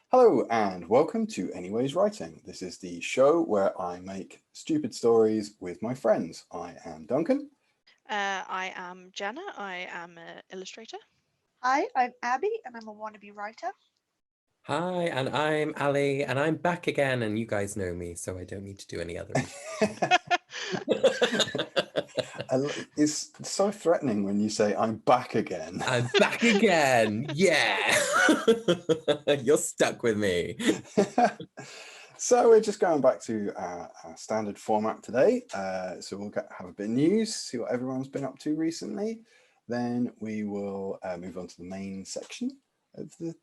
Hello and welcome to Anyways Writing. This is the show where I make stupid stories with my friends. I am Duncan. I am Jenna. I am an illustrator. Hi, I'm Abby, and I'm a wannabe writer. Hi, and I'm Ali, and I'm back again, and you guys know me, so I don't need to do any other. It's so threatening when you say I'm back again. I'm back again. Yeah. You're stuck with me. So we're just going back to our standard format today. So we'll have a bit of news, see what everyone's been up to recently. Then we will move on to the main section of the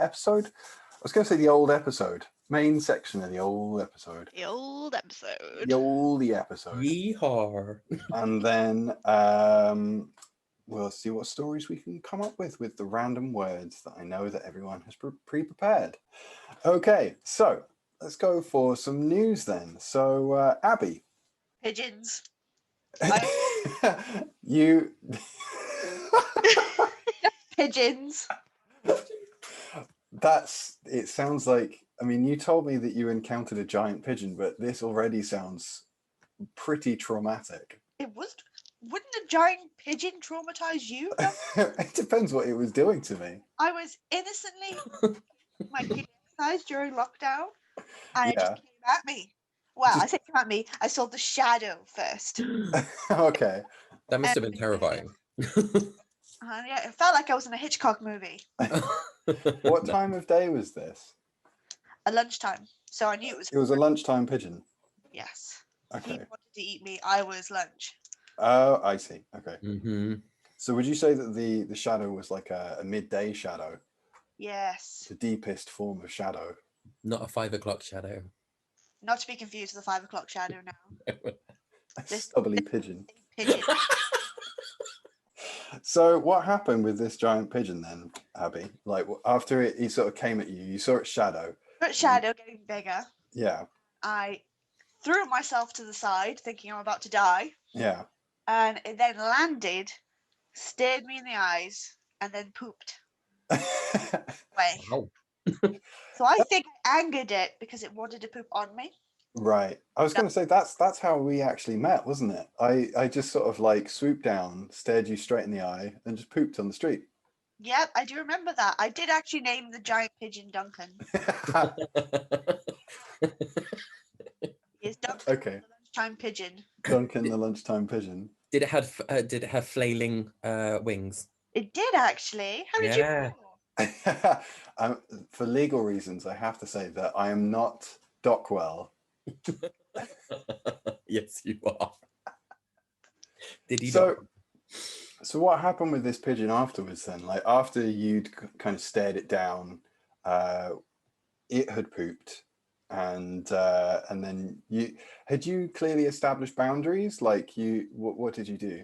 episode. I was going to say the old episode. Main section of the old episode. The old episode. The oldie episode. Yeehaw. And then we'll see what stories we can come up with the random words that I know that everyone has pre-prepared. Okay, so let's go for some news then. So Abby. Pigeons. You. Pigeons. It sounds like, I mean, you told me that you encountered a giant pigeon, but this already sounds pretty traumatic. Wouldn't a giant pigeon traumatize you? It depends what it was doing to me. I was innocently my kid exercise during lockdown, and it just came at me. Well, I say came at me. I saw the shadow first. Okay. That must have been terrifying. Yeah, it felt like I was in a Hitchcock movie. What time of day was this? At lunchtime, so I knew it was. It was a lunchtime pigeon. Yes. Okay. He wanted to eat me. I was lunch. Oh, I see. Okay. Mm-hmm. So would you say that the shadow was like a midday shadow? Yes. The deepest form of shadow. Not a 5 o'clock shadow. Not to be confused with the 5 o'clock shadow now. A stubbly pigeon. Pigeon. So what happened with this giant pigeon then, Abby? Like after he sort of came at you, you saw its shadow. But shadow getting bigger. Yeah. I threw myself to the side, thinking I'm about to die. Yeah. And it then landed, stared me in the eyes, and then pooped away. Wow. So I think I angered it because it wanted to poop on me. Right. I was going to say that's how we actually met, wasn't it? I just sort of like swooped down, stared you straight in the eye, and just pooped on the street. Yep, I do remember that. I did actually name the giant pigeon Duncan. It's Duncan, Okay. the lunchtime pigeon. Duncan the lunchtime pigeon. Did it have flailing wings? It did actually. How did you know? For legal reasons, I have to say that I am not Dockwell. Yes, you are. Did you? So what happened with this pigeon afterwards then? Like after you'd kind of stared it down, it had pooped, and then you clearly established boundaries? Like what did you do?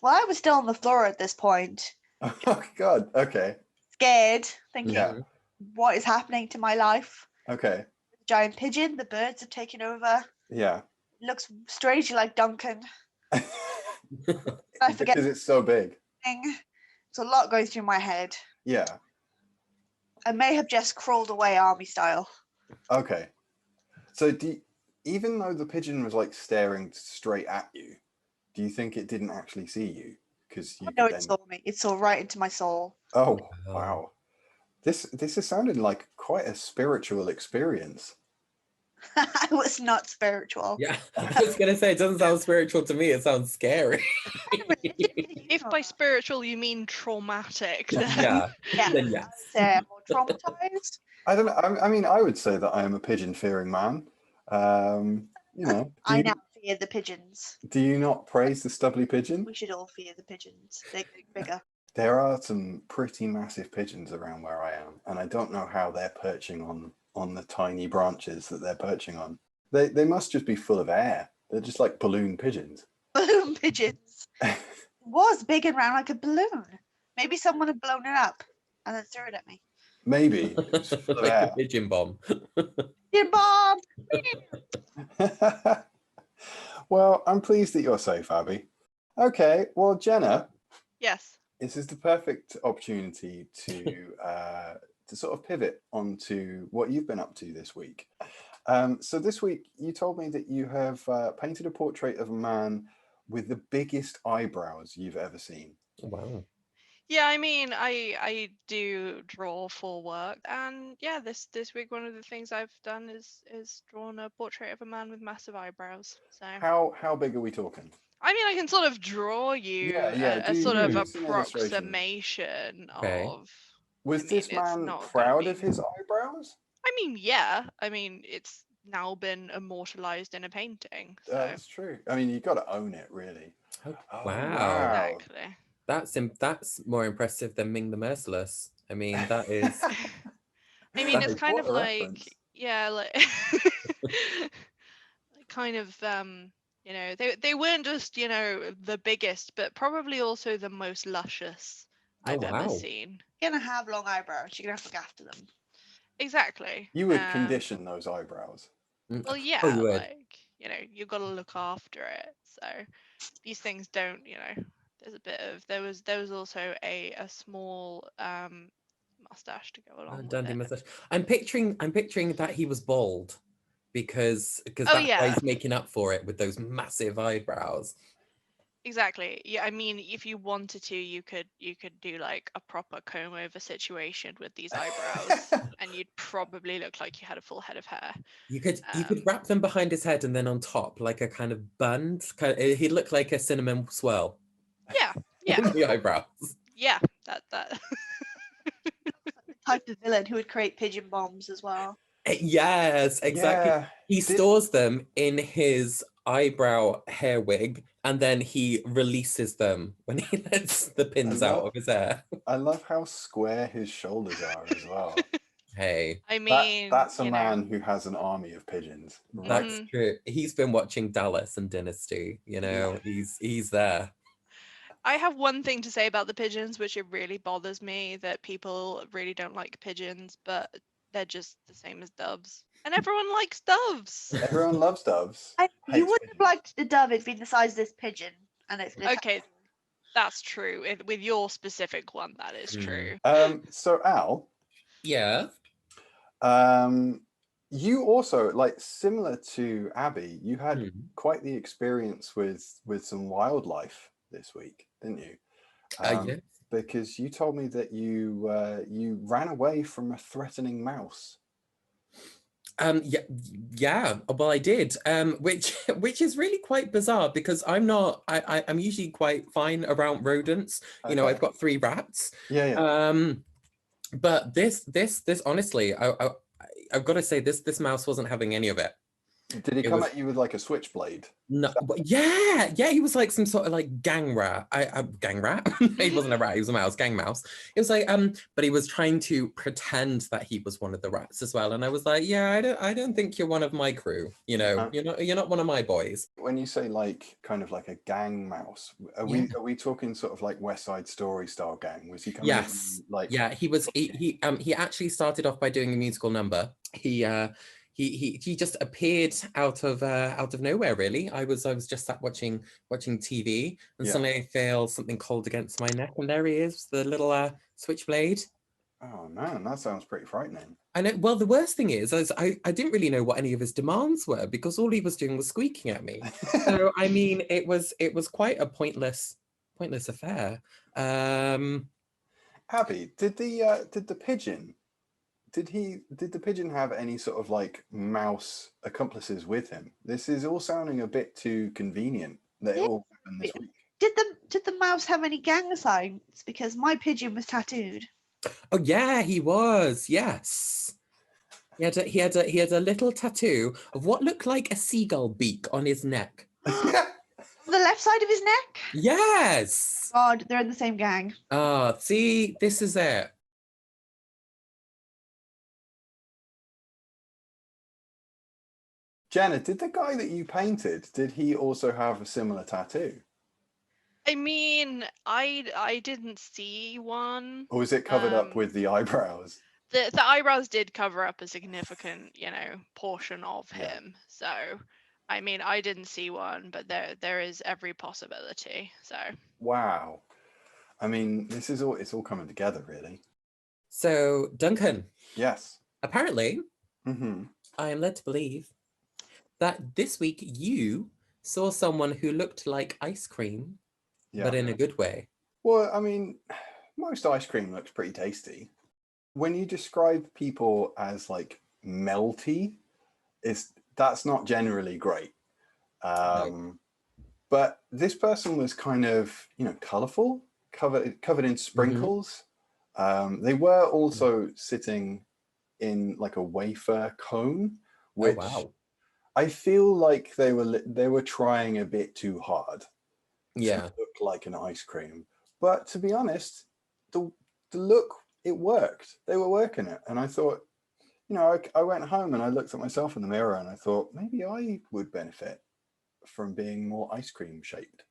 Well, I was still on the floor at this point. Oh God. Okay. Scared, thinking, Yeah. what is happening to my life? Okay. The giant pigeon, the birds have taken over. Yeah. It looks strangely like Duncan. I forget Because it's so big. It's a lot going through my head. Yeah. I may have just crawled away army style. Okay. So even though the pigeon was like staring straight at you, do you think it didn't actually see you? Because you No, it saw me. It saw right into my soul. Oh wow. This is sounding like quite a spiritual experience. I was not spiritual. Yeah, I was gonna say it doesn't sound spiritual to me. It sounds scary. If by spiritual you mean traumatic, then Then yes. More traumatized. I don't know. I mean, I would say that I am a pigeon-fearing man. You know. I now fear the pigeons. Do you not praise the stubbly pigeon? We should all fear the pigeons. They're getting bigger. There are some pretty massive pigeons around where I am, and I don't know how they're perching on the tiny branches that they're perching on. They must just be full of air. They're just like balloon pigeons. Balloon pigeons. It was big and round like a balloon. Maybe someone had blown it up and then threw it at me. Maybe. It's full of Like air. a pigeon bomb. Dear Bob! Well, I'm pleased that you're safe, Abby. Okay, well, Jenna, yes. this is the perfect opportunity to to sort of pivot onto what you've been up to this week. So this week you told me that you have painted a portrait of a man with the biggest eyebrows you've ever seen. Wow. Yeah, I mean, I do draw for work, and yeah, this week one of the things I've done is drawn a portrait of a man with massive eyebrows. So How big are we talking? I mean, I can sort of draw you Yeah. a sort of Do some illustrations. approximation Okay. of. Was I mean, this it's man not gonna proud be. of his eyebrows? I mean, yeah. I mean, it's now been immortalized in a painting. So That's true. I mean, you've got to own it, really. Oh, Oh, wow. exactly. That's more impressive than Ming the Merciless. I mean, that is I mean, That it's is kind what of a like, reference. yeah, like kind of you know, they weren't just, you know, the biggest, but probably also the most luscious oh I've ever wow. seen. You're gonna have long eyebrows. You're gonna have to look after them. Exactly. You would condition those eyebrows. Mm. Well, Oh, yeah, you would. like, you know, you've got to look after it. So these things don't, you know, there's a bit of there was also a small mustache to go along with Dundee it. mustache. I'm picturing that he was bald because Oh that's why yeah. he's making up for it with those massive eyebrows. Exactly. Yeah, I mean, if you wanted to, you could do like a proper comb over situation with these eyebrows, and you'd probably look like you had a full head of hair. You could wrap them behind his head and then on top like a kind of bund. He'd look like a cinnamon swirl Yeah, yeah, in the eyebrows. yeah. That The type of villain who would create pigeon bombs as well. Yes, exactly. Yeah. He stores them in his eyebrow hair wig and then he releases them when he lets the pins out of his hair. I love how square his shoulders are as well. Hey, I mean, That's a you know. man who has an army of pigeons. Right? that's true. He's been watching Dallas and Dynasty, you know, he's there. I have one thing to say about the pigeons, which it really bothers me that people really don't like pigeons, but they're just the same as doves. And everyone likes doves. Everyone loves doves. You hates wouldn't have liked the dove if it'd been the size of this pigeon, and it's been Okay, that's true. With your specific one, that is true. So Al, Yeah. you also, like, similar to Abby, you had quite the experience with some wildlife this week, didn't you? Yeah. Because you told me that you ran away from a threatening mouse. Yeah, well I did, which is really quite bizarre because I'm usually quite fine around rodents. You know, Okay. I've got 3 rats. Yeah. But this honestly, I've got to say this mouse wasn't having any of it. Did he come at you with like a switchblade? No, yeah, he was like some sort of like gang rat. Gang rat. He wasn't a rat. He was a mouse. Gang mouse. It was like but he was trying to pretend that he was one of the rats as well. And I was like, yeah, I don't think you're one of my crew. You know, you're not one of my boys. When you say like kind of like a gang mouse, are we talking sort of like West Side Story style gang? Was he coming? Yes. He was. He actually started off by doing a musical number. He just appeared out of nowhere, really. I was just sat watching TV, and suddenly I feel something cold against my neck, and there he is, the little switchblade. Oh man, that sounds pretty frightening. I know. Well, the worst thing is I didn't really know what any of his demands were because all he was doing was squeaking at me. So I mean, it was quite a pointless affair. Abby, did the pigeon? Did the pigeon have any sort of like mouse accomplices with him? This is all sounding a bit too convenient that it all happened this week. Did the mouse have any gang signs? Because my pigeon was tattooed. Oh yeah, he was. Yes, he had a little tattoo of what looked like a seagull beak on his neck. The left side of his neck? Yes. God, they're in the same gang. Ah, see, this is it. Jenna, did the guy that you painted, did he also have a similar tattoo? I mean, I didn't see one. Or was it covered up with the eyebrows? The eyebrows did cover up a significant, you know, portion of him. So, I mean, I didn't see one, but there is every possibility. So. Wow. I mean, it's all coming together, really. So, Duncan, Yes. apparently, Hmm. I am led to believe that this week you saw someone who looked like ice cream, Yeah. but in a good way. Well, I mean, most ice cream looks pretty tasty. When you describe people as like melty, that's not generally great. But this person was kind of, colorful, covered in sprinkles. They were also sitting in like a wafer cone, which wow. I feel like they were trying a bit too hard Yeah. to look like an ice cream. But to be honest, the look, it worked. They were working it. And I thought, I went home and I looked at myself in the mirror and I thought maybe I would benefit from being more ice cream shaped.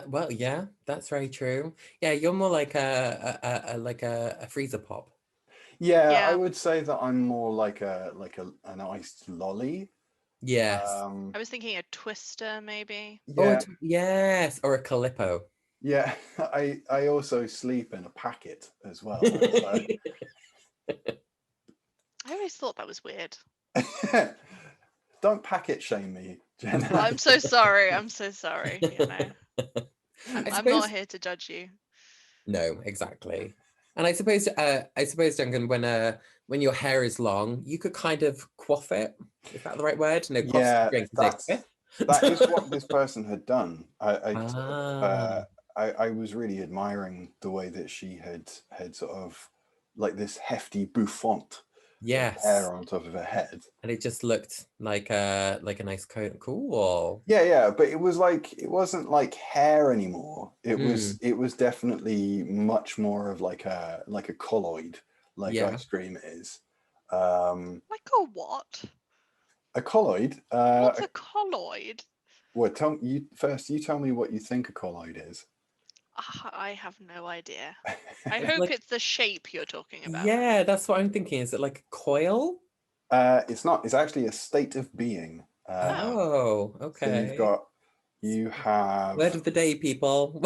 Well, yeah, that's very true. Yeah, you're more like a freezer pop. Yeah, Yeah. I would say that I'm more like an iced lolly. Yes. I was thinking a twister, maybe. Yeah, Yes, or a Calippo. yeah. I also sleep in a packet as well. So. I always thought that was weird. Don't packet shame me, Jenna. Well, I'm so sorry. I'm so sorry. I'm not here to judge you. No, exactly. And I suppose, Duncan, when your hair is long, you could kind of quaff it. Is that the right word? No, Yeah, that is what this person had done. I was really admiring the way that she had sort of like this hefty bouffant. Yes. Hair on top of her head. And it just looked like a nice coat. Cool. Yeah, but it wasn't like hair anymore. It was definitely much more of like a colloid, like ice cream is. Like a what? A colloid. What's a colloid? Well, you tell me what you think a colloid is. I have no idea. I hope it's the shape you're talking about. Yeah, that's what I'm thinking. Is it like a coil? It's not. It's actually a state of being. Okay. So you have. Word of the day, people.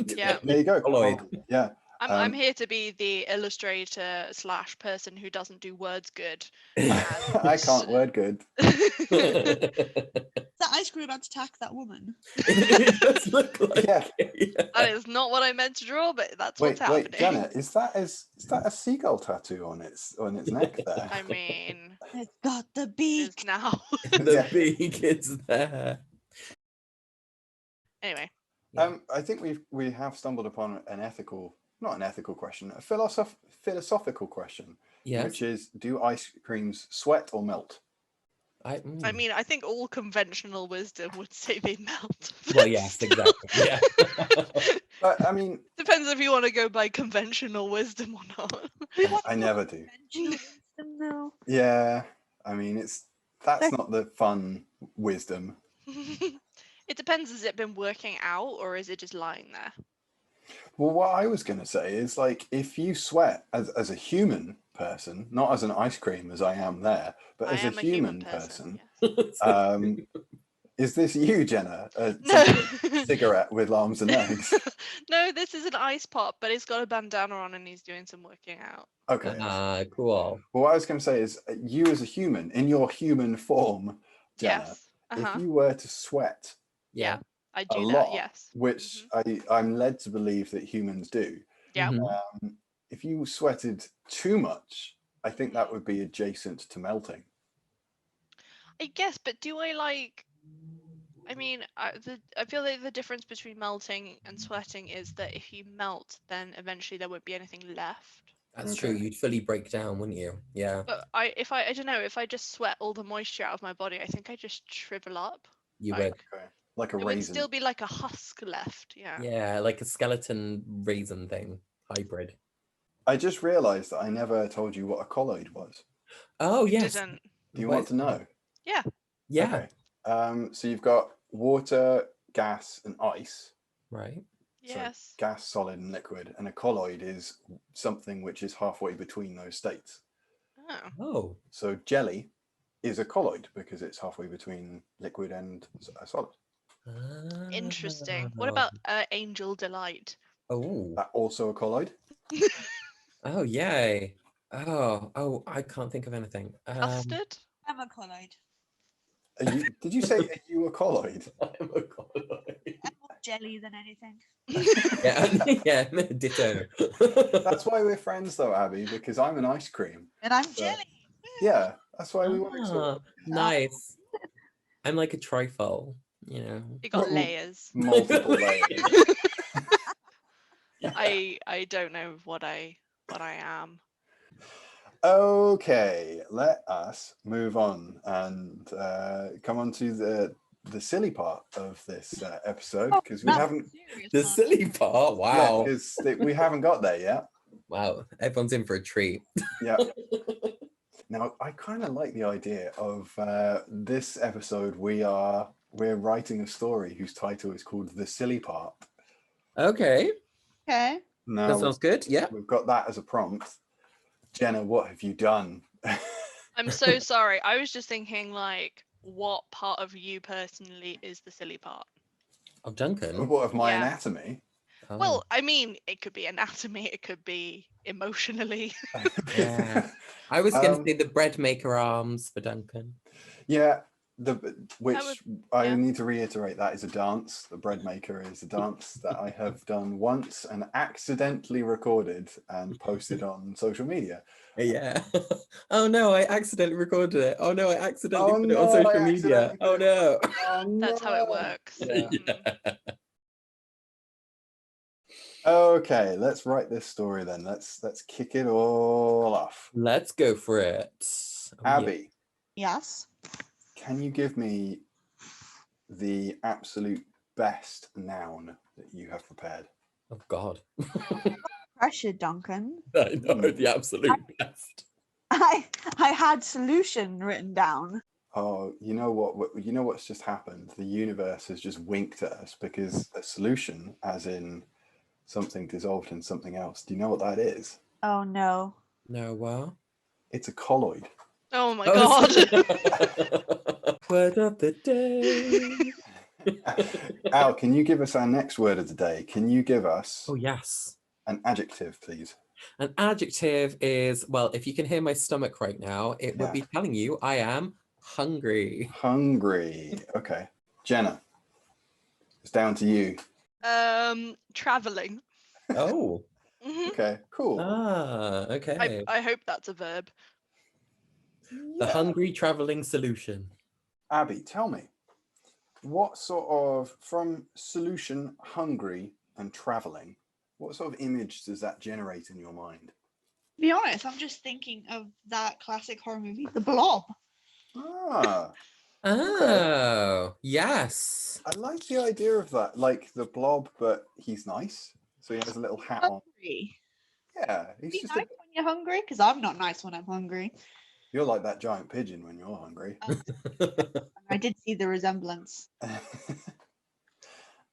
Yeah. There you go. Colloid. Yeah. I'm here to be the illustrator / person who doesn't do words good. I can't word good. That ice cream about to attack that woman. It does look like. Yeah. That is not what I meant to draw, but that's what's happening. Wait, Janet, is that a seagull tattoo on its neck there? I mean, It's got the it beak. is now. The beak is there. Anyway. I think we have stumbled upon not an ethical question, a philosophical question. Yes. Which is, do ice creams sweat or melt? I mean, I think all conventional wisdom would say they melt. Well, yes, exactly. Yeah. But I mean, depends if you want to go by conventional wisdom or not. I never do. Conventional wisdom, though. Yeah, I mean, that's not the fun wisdom. It depends. Has it been working out or is it just lying there? Well, what I was going to say is, like, if you sweat as a human person, not as an ice cream as I am there, but as a human person, yes. Is this you, Jenna? No. Cigarette with arms and legs? No, this is an ice pop, but he's got a bandana on and he's doing some working out. Okay. Cool. Well, what I was going to say is, you as a human, in your human form, Jenna, Yes. if you were to sweat, Yeah, I do a that. lot, Yes. which I'm led to believe that humans do. Yeah. If you sweated too much, I think that would be adjacent to melting. I guess, but do I like? I mean, I feel like the difference between melting and sweating is that if you melt, then eventually there won't be anything left. That's true. You'd fully break down, wouldn't you? Yeah. But I don't know, if I just sweat all the moisture out of my body, I think I just shrivel up. You would. Okay. Like a it raisin. would still be like a husk left. Yeah. Yeah, like a skeleton raisin thing, hybrid. I just realised that I never told you what a colloid was. Oh, You yes. didn't. Do you want to know? Yeah. Yeah. Okay. So you've got water, gas, and ice. Right. Yes. So gas, solid, and liquid. And a colloid is something which is halfway between those states. Oh. So jelly is a colloid because it's halfway between liquid and solid. Interesting. What about Angel Delight? Oh. That also a colloid. Oh, yay. Oh, I can't think of anything. Custard? I'm a colloid. Did you say you were colloid? I'm a colloid. I'm more jelly than anything. Yeah, yeah, ditto. That's why we're friends though, Abby, because I'm an ice cream. And I'm So, jelly. yeah, that's why we work so Ah, well. nice. I'm like a trifle, you know. You got Well, layers. Multiple layers. I don't know what I am. Okay, let us move on and come on to the silly part of this episode, because we That's haven't serious The one. silly part. Wow. because we haven't got there yet. Wow. Everyone's in for a treat. Yeah. Now I kind of like the idea of this episode. We're writing a story whose title is called The Silly Part. Okay. Okay. Now That sounds good. Yeah. we've got that as a prompt. Jenna, what have you done? I'm so sorry. I was just thinking, like, what part of you personally is the silly part? Of Duncan. What of my Yeah. anatomy? Oh, Well, I mean, it could be anatomy, it could be emotionally. yeah. I was going to say the bread maker arms for Duncan. Yeah, which I yeah. need to reiterate, that is a dance. The bread maker is a dance that I have done once and accidentally recorded and posted on social media. Yeah. Oh no, I accidentally recorded it. Oh no, I accidentally Oh put it on no, I social media. accidentally Oh put it no. Oh, That's how it no. works. Yeah. Mhm. Okay, let's write this story then. Let's kick it all off. Let's go for it. Oh, yeah. Abby, Yes. can you give me the absolute best noun that you have prepared? Oh God. Pressure, Duncan. I know, the absolute best. I had solution written down. Oh, you know what? You know what's just happened? The universe has just winked at us, because a solution, as in something dissolved in something else. Do you know what that is? Oh no. No, what? It's a colloid. Oh my Oh, god. Word of the day. Al, can you give us our next word of the day? Can you give us Oh yes. an adjective, please? An adjective is, well, if you can hear my stomach right now, it would be telling you I am hungry. Hungry. Okay. Jenna, it's down to you. Traveling. Oh. Mhm. Okay, cool. Okay. I hope that's a verb. The Yeah. hungry traveling solution. Abby, tell me, what sort of, from solution, hungry, and traveling, what sort of image does that generate in your mind? To be honest, I'm just thinking of that classic horror movie, The Blob. Ah, Oh, yes. I like the idea of that, like the blob, but he's nice. So he has a little hat on. Hungry. Yeah, he's Be just nice when you're hungry, because I'm not nice when I'm hungry. you're like that giant pigeon when you're hungry. I did see the resemblance.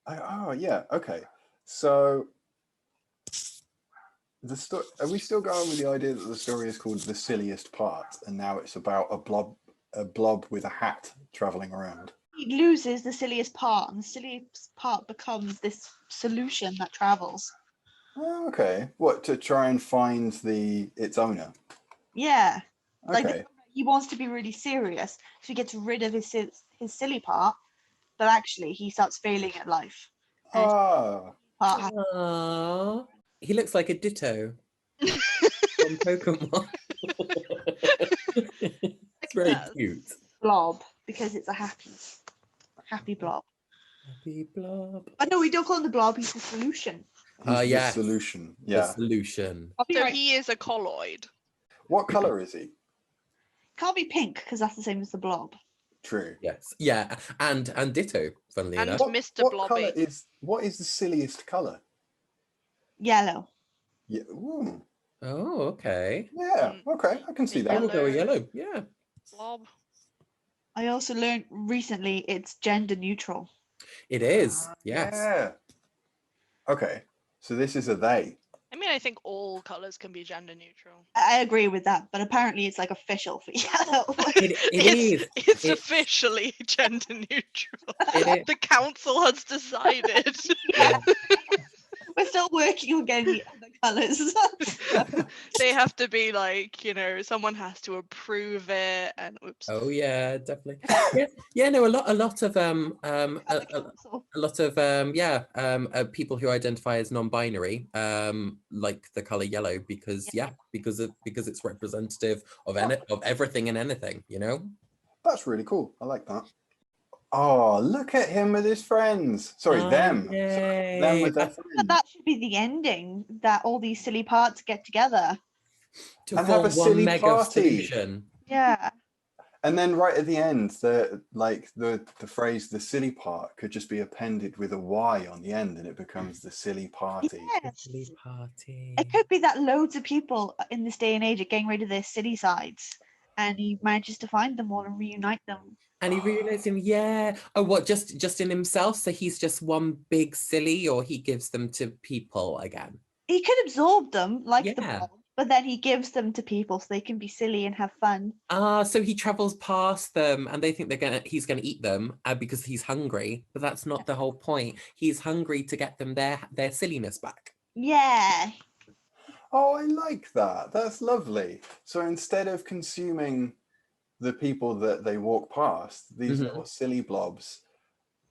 Oh yeah, okay. So the story, are we still going with the idea that the story is called The Silliest Part, and now it's about a blob with a hat traveling around? He loses the silliest part, and the silliest part becomes this solution that travels. Oh, okay. What, to try and find its owner? Yeah. Like Okay. he wants to be really serious, so he gets rid of his silly part, but actually he starts failing at life. And Ah, part has Aww. He looks like a ditto from Pokemon. It's very Yes. cute. blob because it's a happy blob. Happy blob. But no, we don't call him the blob. He's the solution. he's the yes. solution. The Yeah. solution. So he is a colloid. What color is he? Can't be pink because that's the same as the blob. True. Yes. Yeah. And ditto, funnily And enough. Mr. What color Blobby. what is the silliest color? Yellow. Yeah. Ooh. Oh, okay. Yeah. Okay, I can see I that. will go with Yellow. yellow. Yeah. Blob. I also learned recently it's gender neutral. It is. Yes. Yeah. Okay. So this is a they. I mean, I think all colours can be gender neutral. I agree with that, but apparently it's like official for yellow. It's It's officially gender neutral. It is. The council has decided. Yeah. We're still working on getting the colours. They have to be like, you know, someone has to approve it, and oops. Oh yeah, definitely. Yeah, no, a lot of people who identify as non-binary like the color yellow because because it's representative of of everything and anything, you know. That's really cool. I like that. Oh, look at him with his friends. Sorry, them. Sorry, them with their friends. That should be the ending, that all these silly parts get together. To And have form a one silly mega party. solution. Yeah. And then right at the end, the phrase "the silly part" could just be appended with a Y on the end, and it becomes the silly party. Yes. Silly party. It could be that loads of people in this day and age are getting rid of their silly sides, and he manages to find them all and reunite them. And he realized him, yeah. Oh, what, just in himself? So he's just one big silly, or he gives them to people again? He could absorb them like the Yeah. blob, but then he gives them to people so they can be silly and have fun. Ah, so he travels past them and they think he's gonna eat them because he's hungry, but that's not the whole point. He's hungry to get them their silliness back. Yeah. Oh, I like that. That's lovely. So instead of consuming the people that they walk past, these little silly blobs,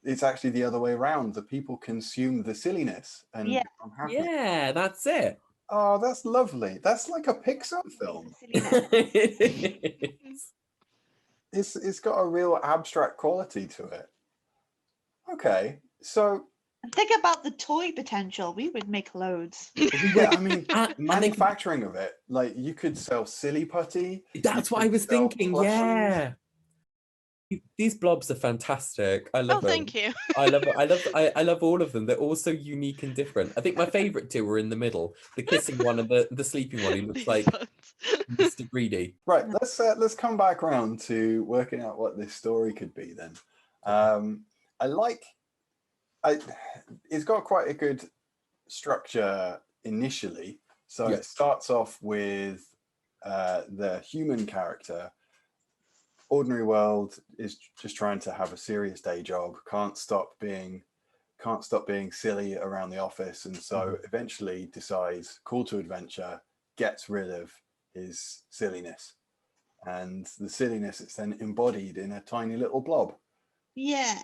it's actually the other way around. The people consume the silliness and become happy. Yeah, that's it. Oh, that's lovely. That's like a Pixar film. It's got a real abstract quality to it. Okay, so think about the toy potential. We would make loads. yeah, I mean, manufacturing of it, like you could sell silly putty. That's what I was thinking. plushies. Yeah, these blobs are fantastic. I love them. Thank you. I love all of them. They're all so unique and different. I think my favorite two were in the middle, the kissing one and the sleeping one, who looks like Mr. Greedy. Right, let's come back around to working out what this story could be then. It's got quite a good structure initially. So it starts off with the human character. Ordinary world, is just trying to have a serious day job, can't stop being silly around the office, and so eventually decides, call to adventure, gets rid of his silliness, and the silliness is then embodied in a tiny little blob. Yeah.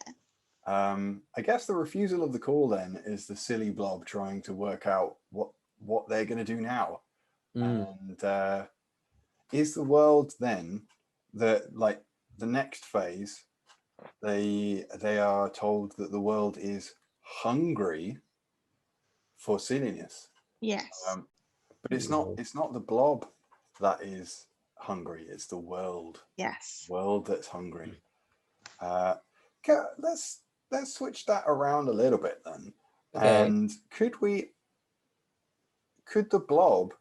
I guess the refusal of the call then is the silly blob trying to work out what they're going to do now. And is the world then that, like, the next phase, they are told that the world is hungry for silliness. Yes. But it's not the blob that is hungry, it's the world. Yes. World that's hungry. Let's switch that around a little bit then. Okay. And could the blob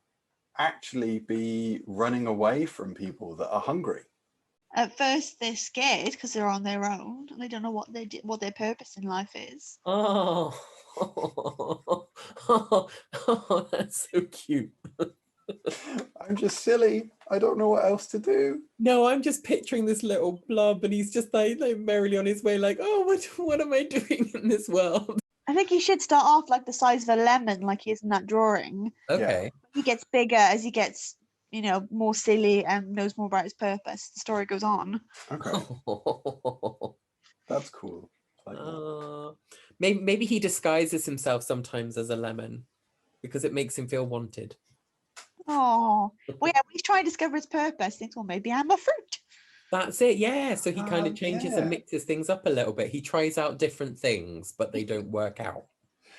actually be running away from people that are hungry? At first, they're scared because they're on their own and they don't know what their purpose in life is. Oh, that's so cute. I'm just silly. I don't know what else to do. No, I'm just picturing this little blob, and he's just like merrily on his way, like, oh, what am I doing in this world? I think he should start off like the size of a lemon, like he is in that drawing. Okay. He gets bigger as he gets, more silly and knows more about his purpose. The story goes on. Okay. That's cool. Like that. Maybe he disguises himself sometimes as a lemon because it makes him feel wanted. Oh, well, yeah, he's trying to discover his purpose. Thinks, well, maybe I'm a fruit. That's it, yeah. So he kind of changes and mixes things up a little bit. He tries out different things, but they don't work out.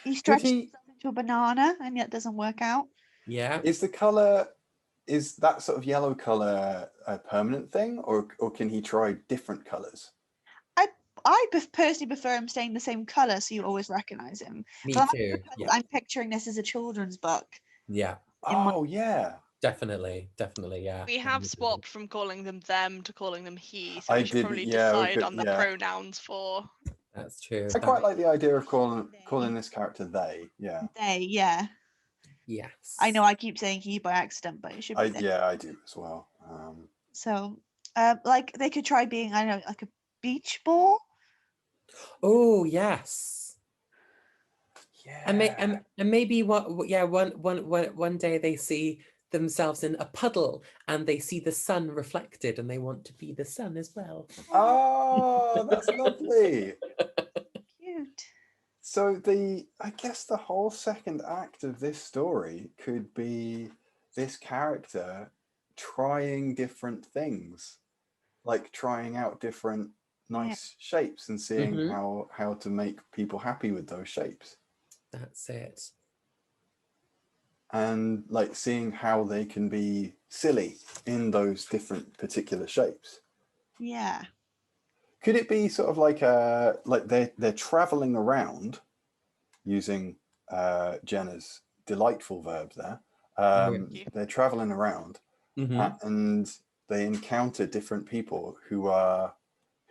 He stretches himself into a banana, and yet doesn't work out. Yeah. Is that sort of yellow color a permanent thing, or can he try different colors? I personally prefer him staying the same color, so you always recognize him. Me too. Yeah. I'm picturing this as a children's book. Yeah. Oh, yeah. Definitely, yeah. We have swapped from calling them them to calling them he, so I we should did, probably yeah, decide on the pronouns for. That's true. I quite like the idea of calling this character they. Yeah. They, yeah. Yes. I know I keep saying he by accident, but it should be they. Yeah, I do as well. So, like they could try being, I don't know, like a beach ball. Oh, yes. Yeah. And maybe one day they see themselves in a puddle and they see the sun reflected and they want to be the sun as well. Oh, that's lovely. Cute. So I guess the whole second act of this story could be this character trying different things, like trying out different nice shapes and seeing how to make people happy with those shapes. That's it. And like seeing how they can be silly in those different particular shapes. Yeah. Could it be sort of like they're traveling around using Jenna's delightful verbs there? They're traveling around and they encounter different people who are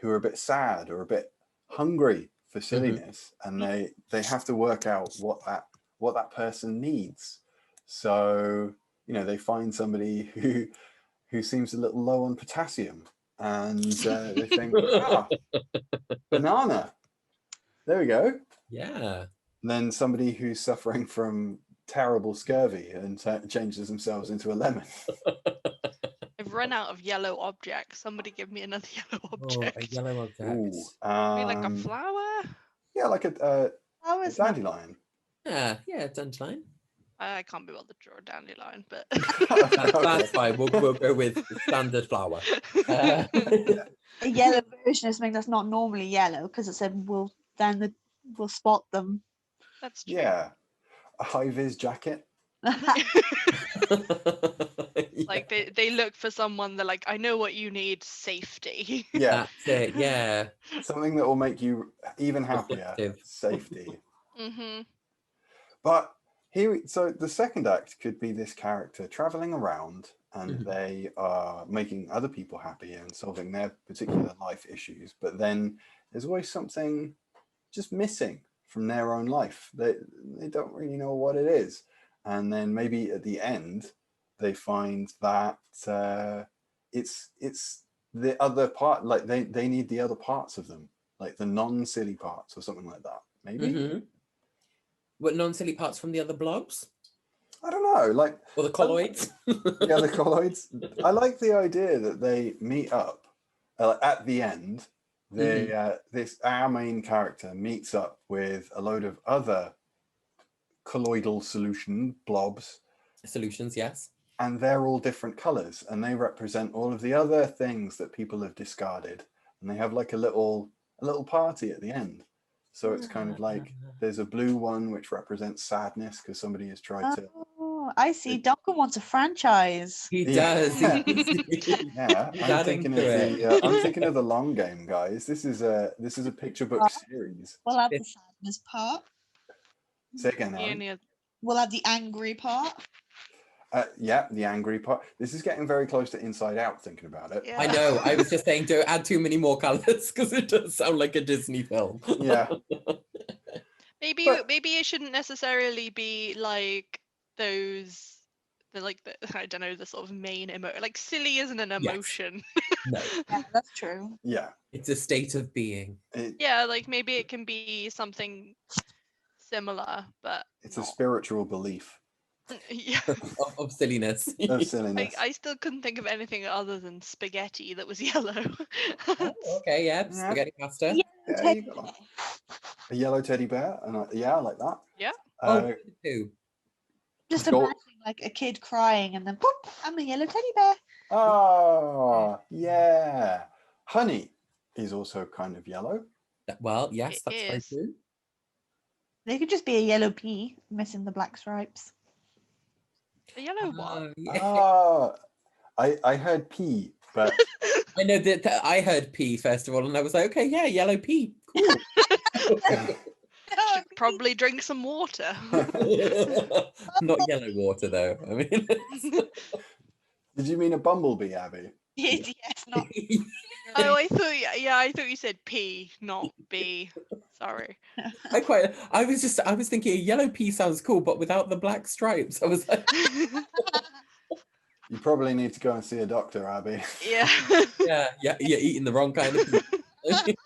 a bit sad or a bit hungry for silliness, and they have to work out what that person needs. So, you know, they find somebody who seems a little low on potassium, and they think, banana. There we go. Yeah. And then somebody who's suffering from terrible scurvy and changes themselves into a lemon. I've run out of yellow objects. Somebody give me another yellow object. Oh, a yellow object. Ooh, Maybe like a flower? Yeah, like a dandelion. Yeah, dandelion. I can't be bothered to draw a dandelion, but That's fine. We'll go with standard flower. A yellow version of something that's not normally yellow, because it said we'll spot them. That's true. Yeah, a high-vis jacket. Like they look for someone, they're like, I know what you need, safety. Yeah, that's it. Yeah, something that will make you even happier. Reflective. Safety. Mm-hmm. But so the second act could be this character traveling around, and they are making other people happy and solving their particular life issues. But then there's always something just missing from their own life. They don't really know what it is. And then maybe at the end, they find that it's the other part, like they need the other parts of them, like the non-silly parts or something like that. Maybe. What non-silly parts from the other blobs? I don't know, like Or the colloids? Yeah, the colloids. I like the idea that they meet up at the end. Our main character meets up with a load of other colloidal blobs. Solutions, yes. And they're all different colors, and they represent all of the other things that people have discarded. And they have like a little party at the end. So it's kind of like there's a blue one which represents sadness because somebody has tried to. Oh, I see. Duncan wants a franchise. He does. Yeah, I'm thinking of the long game, guys. This is a picture book series. We'll have the sadness part. Say again, Aaron. We'll have the angry part. Yeah, the angry part. This is getting very close to Inside Out, thinking about it. Yeah. I know. I was just saying, don't add too many more colors because it does sound like a Disney film. Yeah. Maybe it shouldn't necessarily be like those. I don't know, the sort of main emotion. Like silly isn't an emotion. No. Yeah, that's true. Yeah. It's a state of being. Yeah, like maybe it can be something similar, but it's a spiritual belief. Yeah. of silliness. Of silliness. I still couldn't think of anything other than spaghetti that was yellow. Okay, yeah, spaghetti pasta. Yeah, you got a yellow teddy bear, and I like that. Yeah. Just imagine like a kid crying, and then poof, I'm a yellow teddy bear. Oh, yeah. Honey is also kind of yellow. Well, yes, that's very true. They could just be a yellow pea, missing the black stripes. A yellow one. Oh, I heard pea, but I know that I heard pea first of all, and I was like, okay, yeah, yellow pea, cool. Should probably drink some water. Not yellow water though. I mean, did you mean a bumblebee, Abby? Yes, not. Oh, I thought you said P, not B. Sorry. I was thinking a yellow pea sounds cool, but without the black stripes. I was like, you probably need to go and see a doctor, Abby. Yeah. yeah, you're eating the wrong kind of pea. What if you're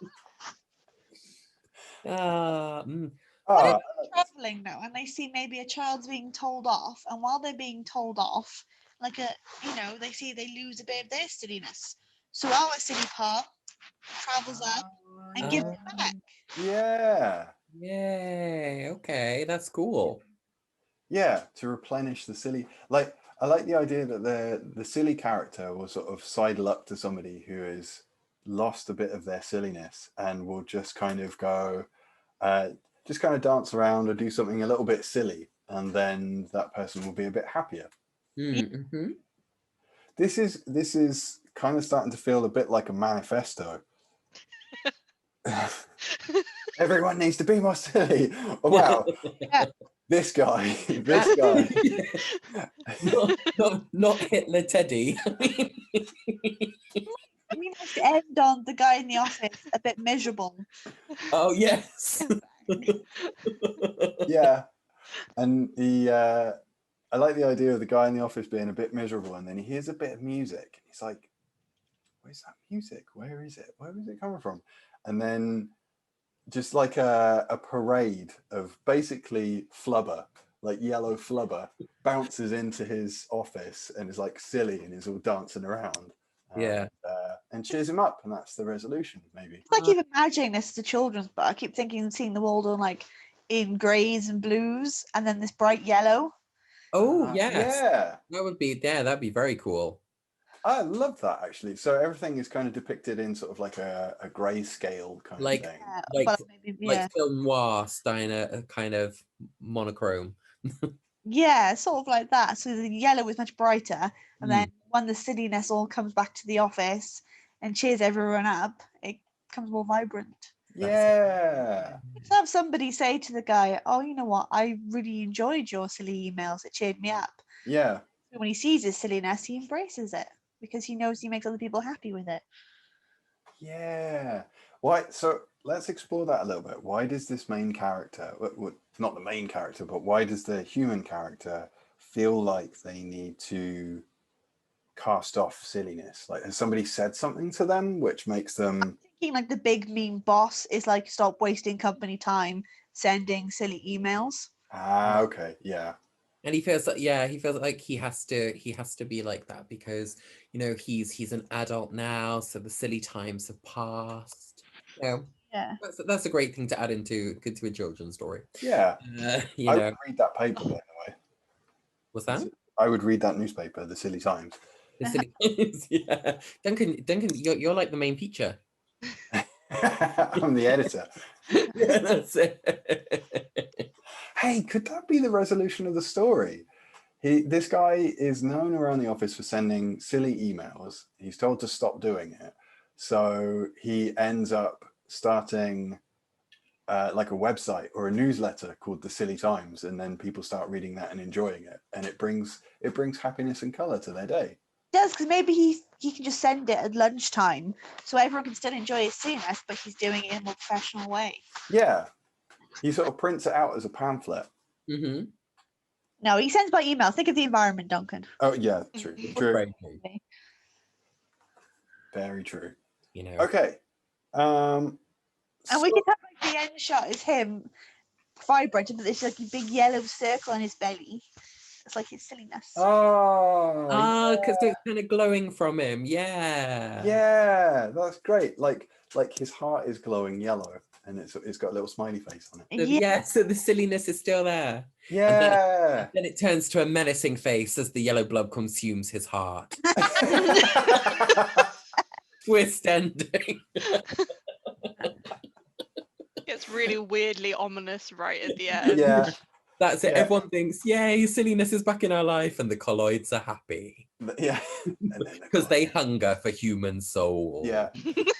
traveling now and they see maybe a child's being told off, and while they're being told off, like they see they lose a bit of their silliness. So our silly paw travels up and gives it back. Yeah. Yay. Okay, that's cool. Yeah, to replenish the silly. Like, I like the idea that the silly character will sort of sidle up to somebody who has lost a bit of their silliness and will just kind of go, just kind of dance around or do something a little bit silly, and then that person will be a bit happier. Mm-hmm. This is kind of starting to feel a bit like a manifesto. Everyone needs to be more silly. Oh, wow. Yeah. This guy. not Hitler Teddy. We must end on the guy in the office a bit miserable. Oh yes. Yeah. And I like the idea of the guy in the office being a bit miserable, and then he hears a bit of music. He's like, where's that music? Where is it? Where is it coming from? And then just like a parade of basically flubber, like yellow flubber, bounces into his office and is like silly and is all dancing around. Yeah. And cheers him up, and that's the resolution, maybe. It's like even imagining this as a children's book. I keep thinking, seeing the world on like in greys and blues, and then this bright yellow. Oh yes. Yeah. That'd be very cool. I love that, actually. So everything is kind of depicted in sort of like a grayscale kind of thing. Like film noir style, a kind of monochrome. Yeah, sort of like that. So the yellow is much brighter, and then when the silliness all comes back to the office and cheers everyone up, it becomes more vibrant. Yeah. Let's have somebody say to the guy, "Oh, you know what? I really enjoyed your silly emails. It cheered me up." Yeah. So when he sees his silliness, he embraces it because he knows he makes other people happy with it. Yeah. Why? So let's explore that a little bit. Why does this main character, not the main character, but why does the human character feel like they need to cast off silliness? Like, has somebody said something to them which makes them... Thinking like the big mean boss is like, stop wasting company time sending silly emails. Ah, okay. Yeah. And he feels like he has to be like that because he's an adult now, so the silly times have passed. Yeah. That's a great thing to add into a children's story. Yeah. I would read that paper, by the way. What's that? I would read that newspaper, The Silly Times. The Silly Times, yeah. Duncan, you're like the main feature. I'm the editor. Yeah, that's it. Hey, could that be the resolution of the story? This guy is known around the office for sending silly emails. He's told to stop doing it. So he ends up starting like a website or a newsletter called The Silly Times, and then people start reading that and enjoying it. And it brings happiness and colour to their day. It does, because maybe he can just send it at lunchtime so everyone can still enjoy his silliness, but he's doing it in a more professional way. Yeah. He sort of prints it out as a pamphlet. Mm-hmm. No, he sends by email. Think of the environment, Duncan. Oh, yeah, true. Very true. Okay. And we can have like the end shot is him vibrating, but there's like a big yellow circle on his belly. It's like his silliness. Oh, because it's kind of glowing from him. Yeah. Yeah, that's great. Like his heart is glowing yellow, and it's got a little smiley face on it. Yeah. So the silliness is still there. Yeah. Then it turns to a menacing face as the yellow blob consumes his heart. Twist ending. It's really weirdly ominous right at the end. Yeah. That's it. Yeah. Everyone thinks, yay, silliness is back in our life, and the colloids are happy. Yeah. Because they hunger for human soul. Yeah.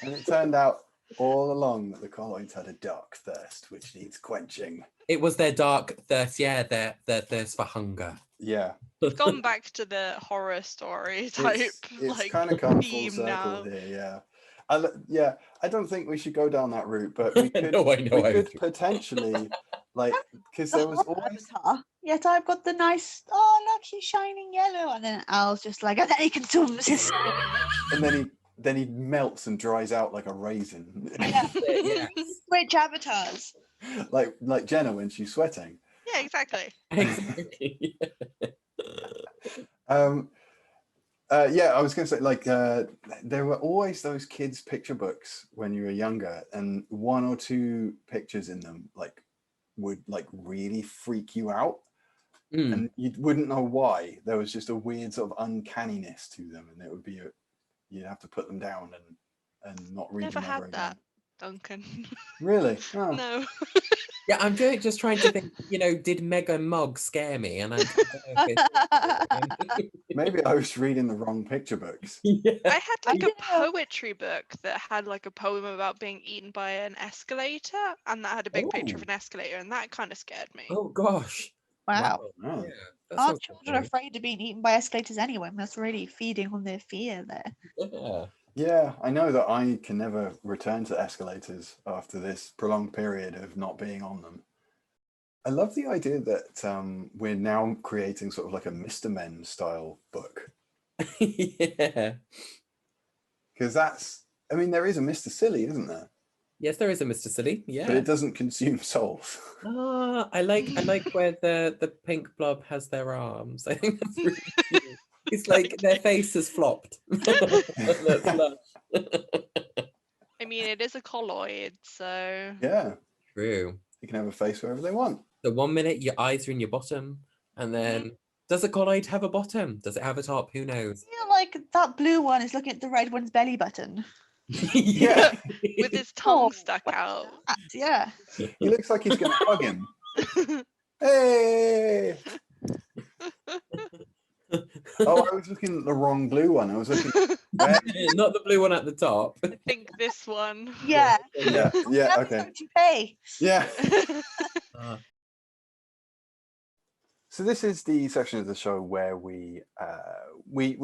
And it turned out all along that the colloids had a dark thirst which needs quenching. It was their dark thirst, their thirst for hunger. Yeah. It's gone back to the horror story type It's kind of come full theme circle now. here, yeah. I don't think we should go down that route, but we could, we could potentially, because there was always... Avatar. Yet I've got the nice, look, he's shining yellow. And then Al's just like, and then he consumes his... And then he melts and dries out like a raisin. Yeah. Switch avatars. like Jenna when she's sweating. Yeah, exactly. Exactly. Yeah, I was going to say, like, there were always those kids' picture books when you were younger, and one or two pictures in them, like, would like really freak you out, and you wouldn't know why. There was just a weird sort of uncanniness to them, and it would be you'd have to put them down and not read Never them had ever that, again. Duncan. Really? Oh. No. Yeah, I'm just trying to think, did Mega Mog scare me? And I'm Maybe I was reading the wrong picture books. Yeah. I had like I a know. poetry book that had like a poem about being eaten by an escalator, and that had a big picture of Oh. an escalator, and that kind of scared me. Oh gosh. Wow. Oh. Yeah, that Aren't sounds children scary. afraid of being eaten by escalators anyway? That's really feeding on their fear there. Yeah. Yeah, I know that I can never return to escalators after this prolonged period of not being on them. I love the idea that we're now creating sort of like a Mr. Men style book. Yeah. Because I mean, there is a Mr. Silly, isn't there? Yes, there is a Mr. Silly. Yeah. But it doesn't consume souls. Ah, I like where the pink blob has their arms. I think that's really cute. It's like their face has flopped. That's lush. I mean, it is a colloid, so Yeah, True. you can have a face wherever they want. So 1 minute your eyes are in your bottom, and then does a colloid have a bottom? Does it have a top? Who knows? I feel like that blue one is looking at the red one's belly button. Yeah. with his tongue Oh, stuck what out. Yeah. He looks like he's going to hug him. Hey! Oh, I was looking at the wrong blue one. I was looking where? Not the blue one at the top. I think this one. Yeah. Yeah, okay. Don't you pay? Yeah. Ah, So this is the section of the show where we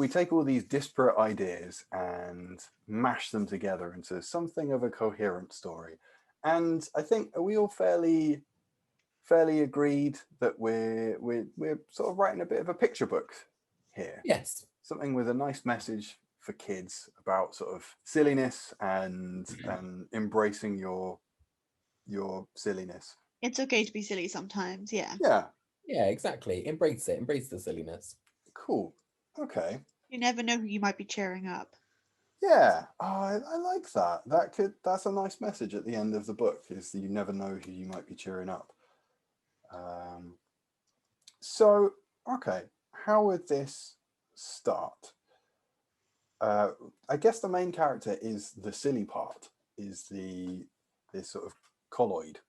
take all these disparate ideas and mash them together into something of a coherent story. And I think, are we all fairly agreed that we're sort of writing a bit of a picture book here? yes. Something with a nice message for kids about sort of silliness and embracing your silliness. It's okay to be silly sometimes, yeah. Yeah. Yeah, exactly. Embrace it. Embrace the silliness. Cool. Okay. You never know who you might be cheering up. Yeah. Oh, I like that. That's a nice message at the end of the book, is that you never know who you might be cheering up. So, okay, how would this start? I guess the main character is the silly part, is this sort of colloid.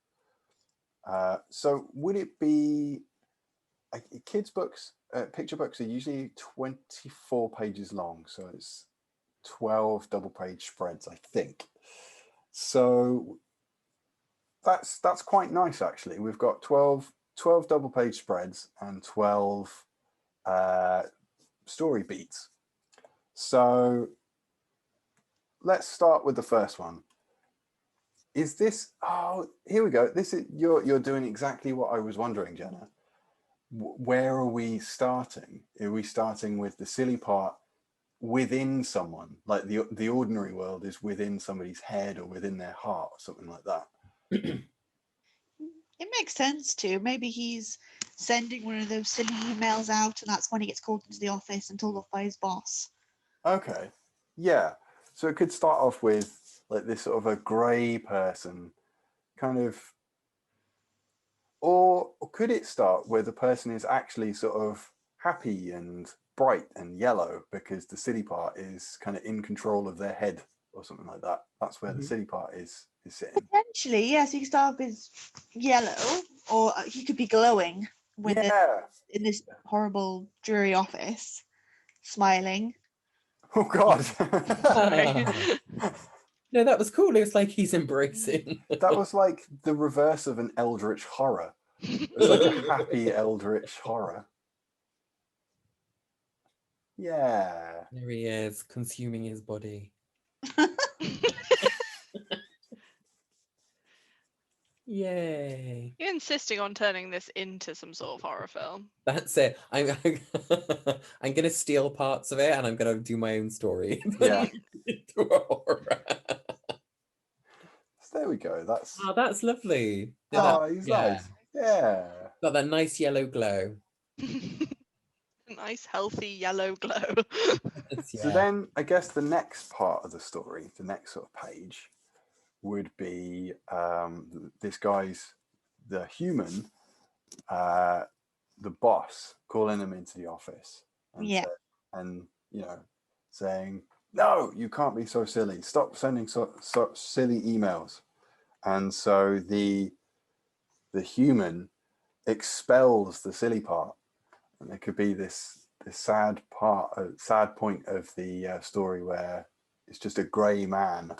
So would it be kids' books, picture books are usually 24 pages long, so it's 12 double page spreads, I think. So that's quite nice, actually. We've got 12 double page spreads and 12 story beats. So let's start with the first one. Is this, oh, here we go. This is, you're doing exactly what I was wondering, Jenna. Where are we starting? Are we starting with the silly part within someone? Like the ordinary world is within somebody's head or within their heart or something like that? It makes sense too. Maybe he's sending one of those silly emails out, and that's when he gets called into the office and told off by his boss. Okay. Yeah. So it could start off with like this sort of a grey person kind of, or could it start where the person is actually sort of happy and bright and yellow because the silly part is kind of in control of their head or something like that? That's where the silly part is sitting. Potentially, yes. He could start off as yellow, or he could be glowing when they're in this horrible, dreary office, smiling. Oh God. No, that was cool. It was like he's embracing. That was like the reverse of an eldritch horror. It was like a happy eldritch horror. Yeah. There he is, consuming his body. Yay. You're insisting on turning this into some sort of horror film. That's it. I'm I'm gonna steal parts of it and I'm gonna do my own story. Yeah. Into a horror. So there we go. That's Oh, that's lovely. he's nice. Yeah. Got that nice yellow glow. Nice, healthy yellow glow. So then I guess the next part of the story, the next sort of page, would be this guy's, the human, the boss calling him into the office and and saying, no, you can't be so silly, stop sending so silly emails. And so the human expels the silly part, and there could be this sad point of the story where it's just a grey man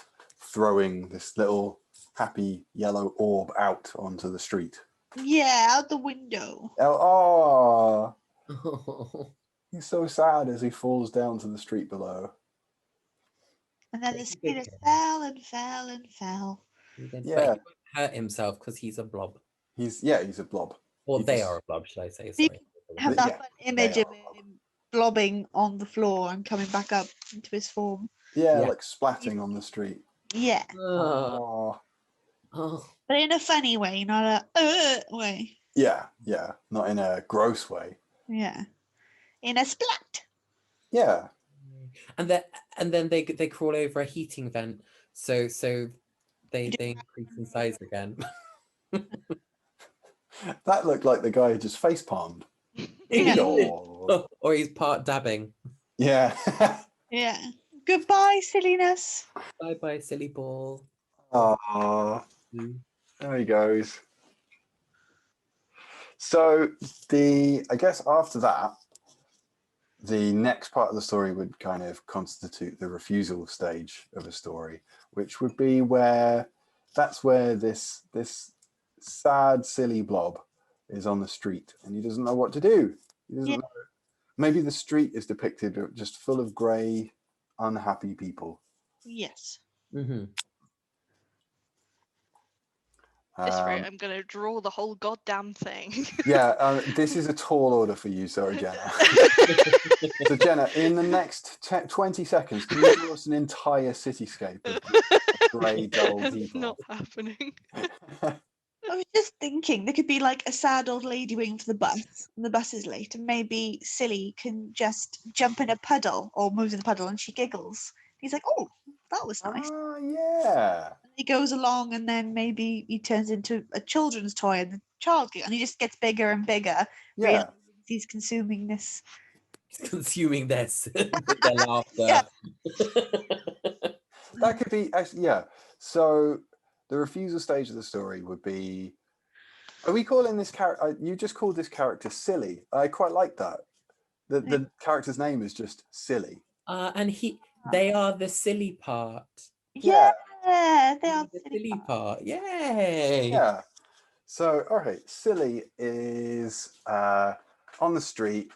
throwing this little happy yellow orb out onto the street. Yeah, out the window. Oh, he's so sad as he falls down to the street below. And then the spider fell and fell and fell. But he won't hurt himself because he's a blob. He's a blob. Or they are a blob, should I say? You Sorry. can have that fun image of him blobbing on the floor and coming back up into his form. Yeah, like splatting on the street. Yeah. Oh. But in a funny way, not a way. Yeah, not in a gross way. Yeah, in a splat. Yeah. And then they crawl over a heating vent, so they increase in size again. That looked like the guy who just face palmed. Or he's part dabbing. Yeah. Yeah. Goodbye, silliness. Bye bye, silly ball. Oh, there he goes. So I guess after that, the next part of the story would kind of constitute the refusal stage of a story, which would be that's where this sad, silly blob is on the street and he doesn't know what to do. He doesn't know. Maybe the street is depicted just full of grey, unhappy people. Yes. Mm-hmm. This rate, I'm going to draw the whole goddamn thing. Yeah, this is a tall order for you, sorry, Jenna. So, Jenna, in the next 20 seconds, can you draw us an entire cityscape of grey, dull people? It's not happening. I was just thinking there could be like a sad old lady waiting for the bus, and the bus is late, and maybe Silly can just jump in a puddle or moves in a puddle, and she giggles. He's like, "Oh, that was nice." Oh, yeah. And he goes along, and then maybe he turns into a children's toy, and the child giggles, and he just gets bigger and bigger. Yeah. He's consuming this. He's consuming this. Their laughter. Yeah. That could be, actually, yeah. So the refusal stage of the story would be, are we calling this character, you just called this character Silly. I quite like that. The character's name is just Silly. And they are the silly part. Yeah, they are The silly part. Yay! Yeah. So, all right, Silly is on the street,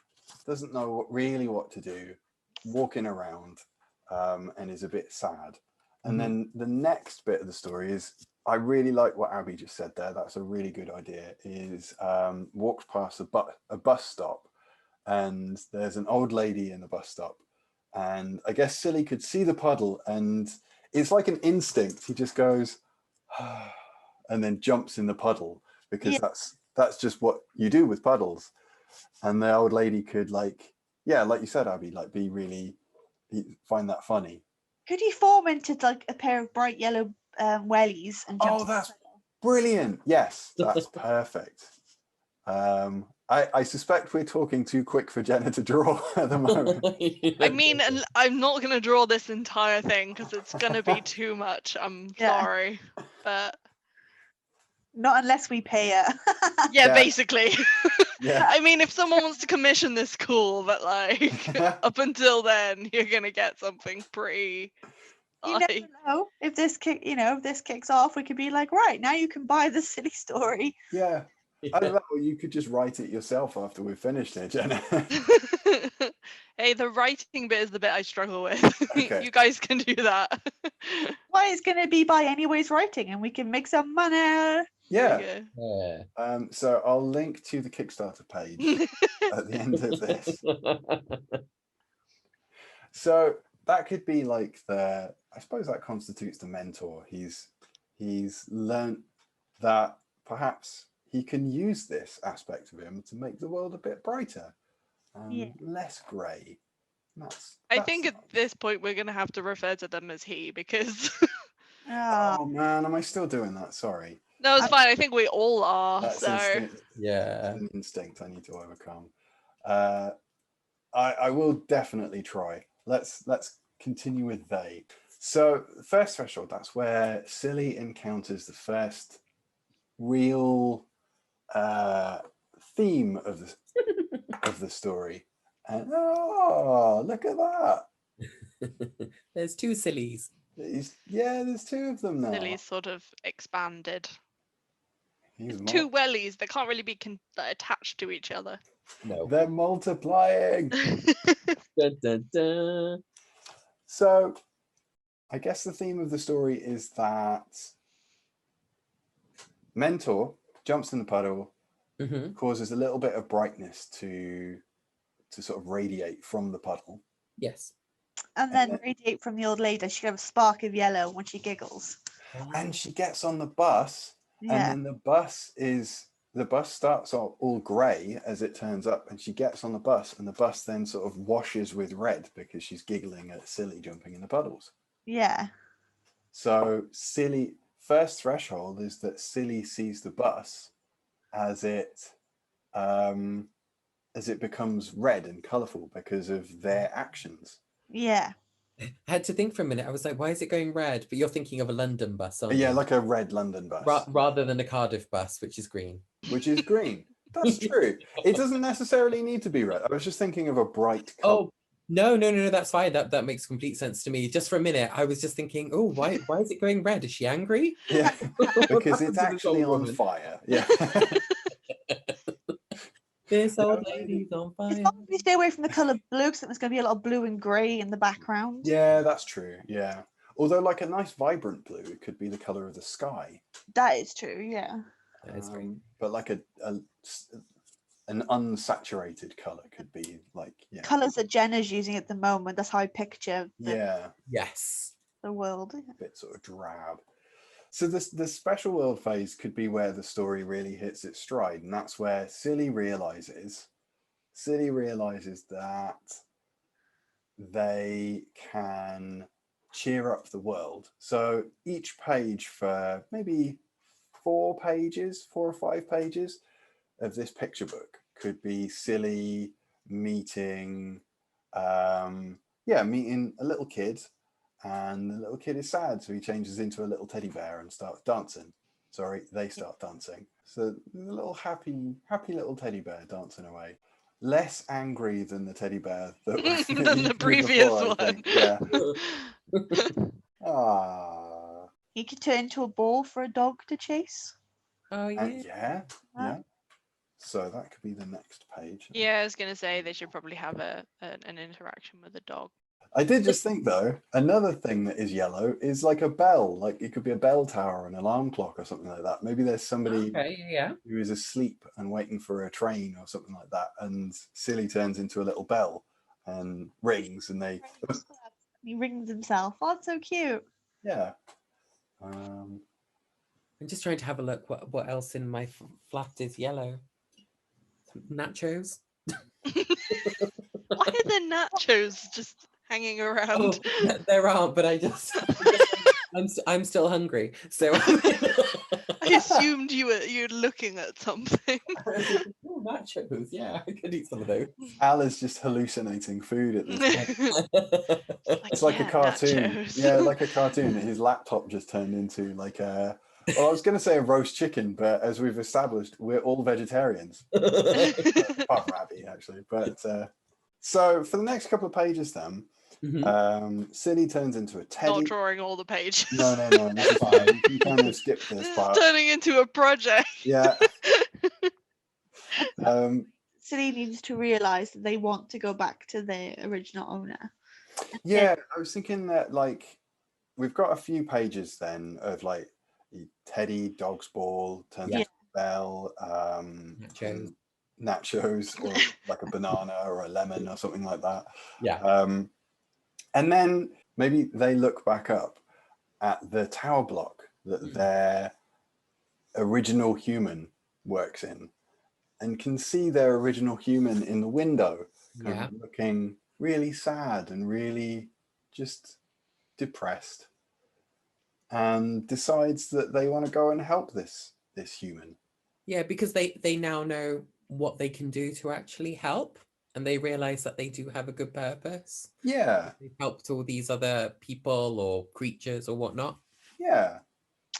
doesn't know really what to do, walking around, and is a bit sad. And then the next bit of the story is, I really like what Abby just said there. That's a really good idea. Is walks past a bus stop, and there's an old lady in the bus stop, and I guess Silly could see the puddle, and it's like an instinct. He just goes, and then jumps in the puddle because that's just what you do with puddles. And the old lady could like you said, Abby, like be really find that funny. Could he form into like a pair of bright yellow wellies and jump? Oh, that's brilliant. Yes, that's perfect. I suspect we're talking too quick for Jenna to draw at the moment. I mean, I'm not going to draw this entire thing because it's going to be too much. I'm sorry. But not unless we pay her. Yeah, basically. Yeah. I mean, if someone wants to commission this, cool, but like up until then, you're gonna get something pretty. You never know. If this kicks off, we could be like, right, now you can buy the silly story. Yeah. I don't know. You could just write it yourself after we've finished it, Jenna. Hey, the writing bit is the bit I struggle with. Okay. You guys can do that. Well, it's going to be by anyways writing, and we can make some money. Yeah. So I'll link to the Kickstarter page at the end of this. So that could be like I suppose that constitutes the mentor. He's learnt that perhaps he can use this aspect of him to make the world a bit brighter and less grey. I think at this point we're going to have to refer to them as he, because Oh man, am I still doing that? Sorry. no, it's fine. I think we all are. That's So instinct. Yeah. It's an instinct I need to overcome. I will definitely try. Let's continue with they. So first threshold, that's where Silly encounters the first real theme of the story. And oh, look at that. There's two sillies. There's two of them now. Lily's sort of expanded. He's Two wellies that can't really be attached to each other. No. They're multiplying. Dun, dun, dun. So I guess the theme of the story is that Mentor jumps in the puddle, causes a little bit of brightness to sort of radiate from the puddle. Yes. And then radiate from the old lady. She got a spark of yellow when she giggles. And she gets on the bus, and then the bus starts all grey as it turns up, and she gets on the bus, and the bus then sort of washes with red because she's giggling at Silly jumping in the puddles. Yeah. So Silly, first threshold is that Silly sees the bus as it becomes red and colourful because of their actions. Yeah. I had to think for a minute. I was like, why is it going red? But you're thinking of a London bus, aren't you? Like a red London bus. Rather than a Cardiff bus, which is green. Which is green. That's true. It doesn't necessarily need to be red. I was just thinking of a bright colour. Oh, no, that's fine. That makes complete sense to me. Just for a minute, I was just thinking, oh, why is it going red? Is she angry? Yeah, because it's actually on fire. Yeah. This old lady's on fire. As long as we stay away from the colour blue, because there's going to be a lot of blue and grey in the background. Yeah, that's true. Yeah. Although like a nice vibrant blue, it could be the colour of the sky. That is true, yeah. That is true. But like an unsaturated colour could be like, Colours that Jenna's using at the moment. That's how I picture Yes. the world. A bit sort of drab. So the special world phase could be where the story really hits its stride, and that's where Silly realizes that they can cheer up the world. So each page for maybe 4 or 5 pages of this picture book could be Silly meeting meeting a little kid. And the little kid is sad, so he changes into a little teddy bear and starts dancing. Sorry, they start dancing. So the little happy little teddy bear dancing away. Less angry than the teddy bear that than the previous one. Ah. He could turn into a ball for a dog to chase. Oh yeah. Yeah. So that could be the next page. Yeah, I was going to say they should probably have an interaction with a dog. I did just think though, another thing that is yellow is like a bell. Like it could be a bell tower or an alarm clock or something like that. Maybe there's somebody who is asleep and waiting for a train or something like that, and Silly turns into a little bell and rings, and he rings himself. Oh, that's so cute. Yeah. I'm just trying to have a look what else in my flat is yellow. Nachos. Why are there nachos just hanging around? Oh, there aren't, but I'm still hungry, so I assumed you were looking at something. Oh, nachos, yeah, I could eat some of those. Al is just hallucinating food at this point. It's like a cartoon. Nachos. Yeah, like a cartoon. His laptop just turned into like a... Well, I was going to say a roast chicken, but as we've established, we're all vegetarians. Apart from Abby, actually. But so for the next couple of pages then, Silly turns into a teddy. Not drawing all the pages. No, this is fine. You can kind of skip this part. Turning into a project. Yeah. Silly needs to realise that they want to go back to their original owner. Yeah, I was thinking that like we've got a few pages then of like Teddy, dog's ball, turns into a bell, nachos, or like a banana or a lemon or something like that. Yeah. And then maybe they look back up at the tower block that their original human works in and can see their original human in the window, kind of looking really sad and really just depressed, and decides that they want to go and help this human. Yeah, because they now know what they can do to actually help, and they realize that they do have a good purpose. Yeah. They've helped all these other people or creatures or whatnot. Yeah.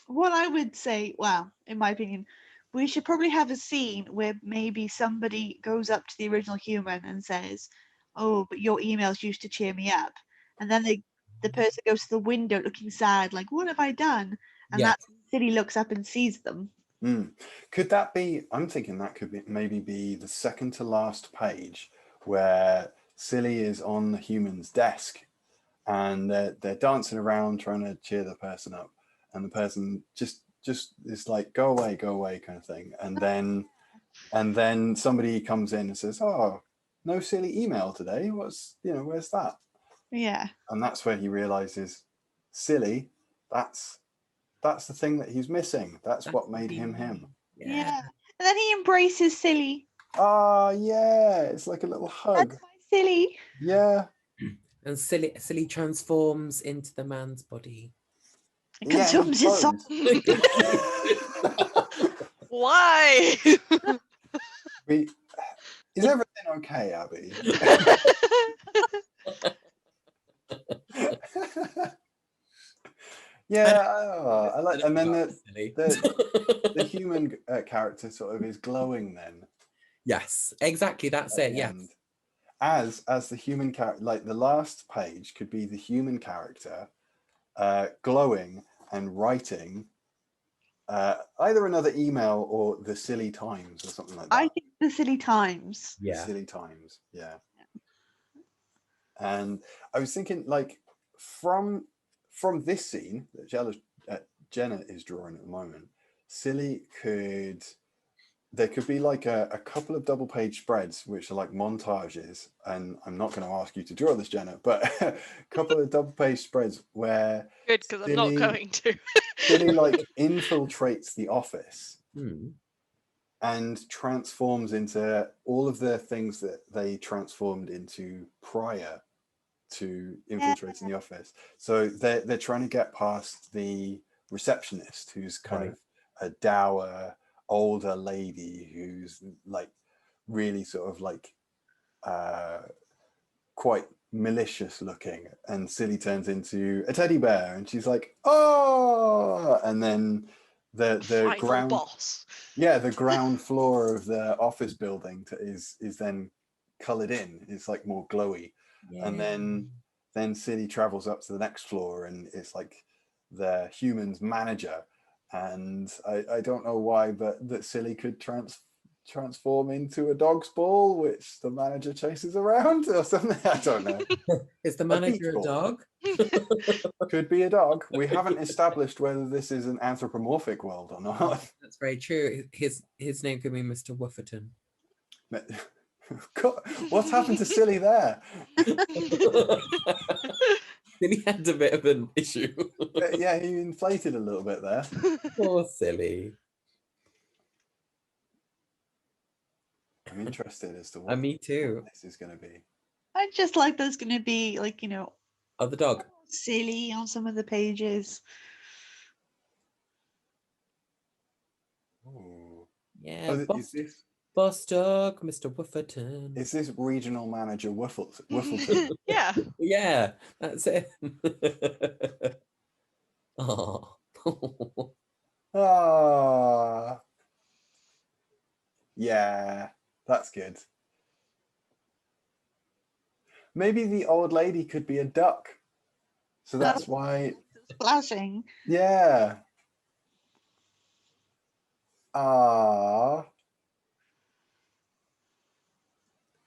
What I would say, well, in my opinion, we should probably have a scene where maybe somebody goes up to the original human and says, "Oh, but your emails used to cheer me up," and then the person goes to the window looking sad, like, "What have I done?" And Yeah. that Silly looks up and sees them. Could that be, I'm thinking that could be maybe be the second to last page where Silly is on the human's desk and they're dancing around trying to cheer the person up, and the person just is like, go away kind of thing, and then somebody comes in and says, oh, no Silly email today, where's that? Yeah. And that's where he realizes Silly, that's the thing that he's missing. That's what made him him. Yeah. And then he embraces Silly. Ah, yeah, it's like a little hug. That's my Silly. Yeah. And Silly transforms into the man's body. It consumes his soul. Why? Is everything okay, Abby? Yeah, I like, and then the human character sort of is glowing then. Yes, exactly. That's it. Yes. As the human character, like the last page could be the human character glowing and writing either another email or the Silly Times or something like that. I think the Silly Times. The Silly Times, yeah. And I was thinking, like, from this scene that Jenna is drawing at the moment, Silly there could be like a couple of double page spreads which are like montages, and I'm not going to ask you to draw this, Jenna, but a couple of double page spreads where Good, because I'm not going to. Silly like infiltrates the office Hmm. and transforms into all of the things that they transformed into prior to infiltrating the office. So they're trying to get past the receptionist, who's kind of a dour older lady who's like really sort of like quite malicious looking, and Silly turns into a teddy bear and she's like, oh, and then the ground boss. Yeah, the ground floor of the office building is then colored in. It's like more glowy. Yeah. And then Silly travels up to the next floor and it's like the human's manager. And I don't know why, but that Silly could transform into a dog's ball, which the manager chases around or something. I don't know. Is the manager a dog? Could be a dog. We haven't established whether this is an anthropomorphic world or not. That's very true. His name could be Mr. Wooferton. God, what's happened to Silly there? Silly had a bit of an issue. Yeah, he inflated a little bit there. Poor Silly. I'm interested as to what me too. This is going to be. I just like there's going to be like, Oh, the dog. Silly on some of the pages. Ooh. Yeah. Is this boss dog, Mr. Wooferton? Is this regional manager Wiffleton? Yeah. Yeah, that's it. Oh. Ah. Yeah, that's good. Maybe the old lady could be a duck. So that's why. Splashing. Yeah. Ah.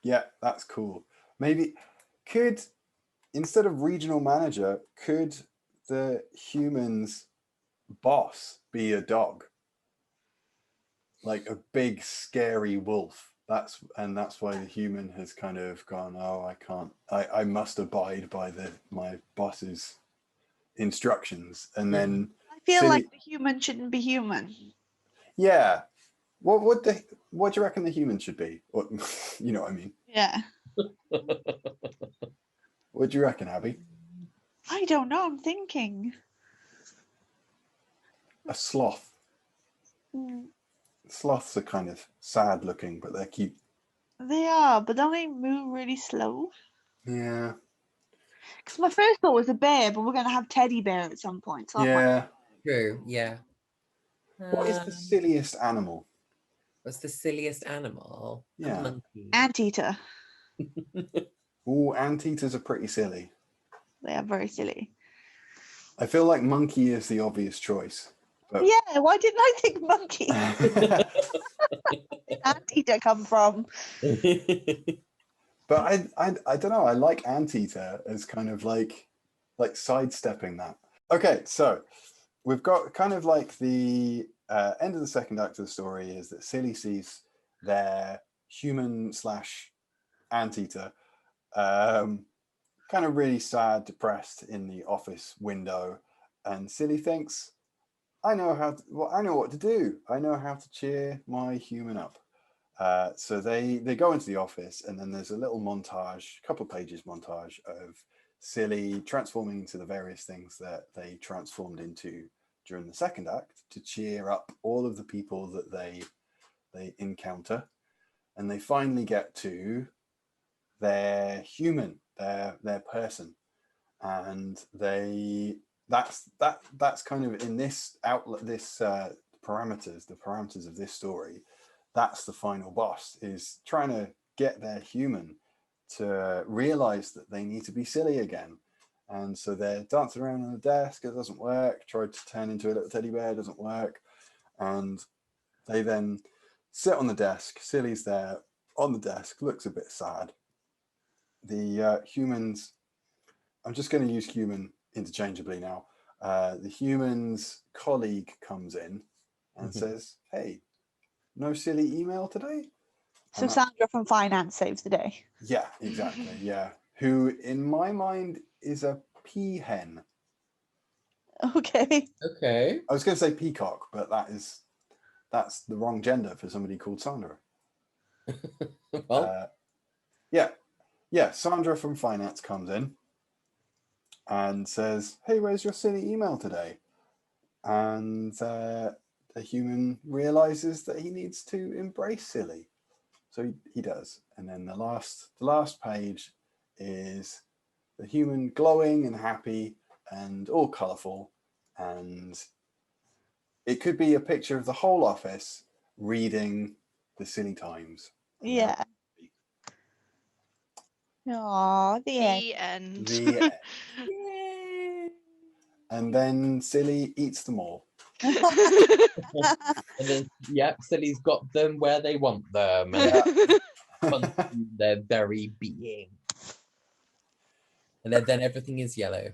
Yeah, that's cool. Maybe instead of regional manager, could the human's boss be a dog? Like a big scary wolf. That's why the human has kind of gone, oh, I must abide by my boss's instructions. And then I feel like the human shouldn't be human. Yeah. What do you reckon the human should be? What, you know what I mean? Yeah. What do you reckon, Abby? I don't know. I'm thinking. A sloth. Mm, Sloths are kind of sad looking, but they're cute. They are, but don't they move really slow? Yeah. Because my first thought was a bear, but we're going to have teddy bear at some point. So Yeah. True, yeah. What is the silliest animal? What's the silliest animal? Yeah. A monkey. Anteater. Oh, anteaters are pretty silly. They are very silly. I feel like monkey is the obvious choice. But Yeah, why didn't I think monkey? Where did anteater come from? But I don't know. I like anteater as kind of like sidestepping that. Okay, so we've got kind of like the end of the second act of the story is that Silly sees their human / anteater kind of really sad, depressed in the office window, and Silly thinks, I know what to do. I know how to cheer my human up. So they go into the office, and then there's a little montage, couple of pages montage of Silly transforming into the various things that they transformed into during the second act to cheer up all of the people that they encounter, and they finally get to their human, their person, and that's kind of in this outlet, this parameters of this story. That's the final boss, is trying to get their human to realize that they need to be silly again. And so they're dancing around on the desk, it doesn't work, tried to turn into a little teddy bear, doesn't work. And they then sit on the desk, Silly's there on the desk, looks a bit sad. The humans, I'm just going to use human interchangeably now. The human's colleague comes in and says, hey, no silly email today? So Sandra from finance saves the day. Yeah, exactly. Yeah. Who in my mind is a peahen. Okay. Okay. I was going to say peacock, but that's the wrong gender for somebody called Sandra. Well, yeah. Sandra from finance comes in and says, hey, where's your silly email today? And the human realizes that he needs to embrace silly. So he does. And then the last page is the human glowing and happy and all colourful. And it could be a picture of the whole office reading the Silly Times. Yeah. Aww, the end. The end. The end. And then Silly eats them all. and then, Silly's got them where they want them. And their very being. And then everything is yellow.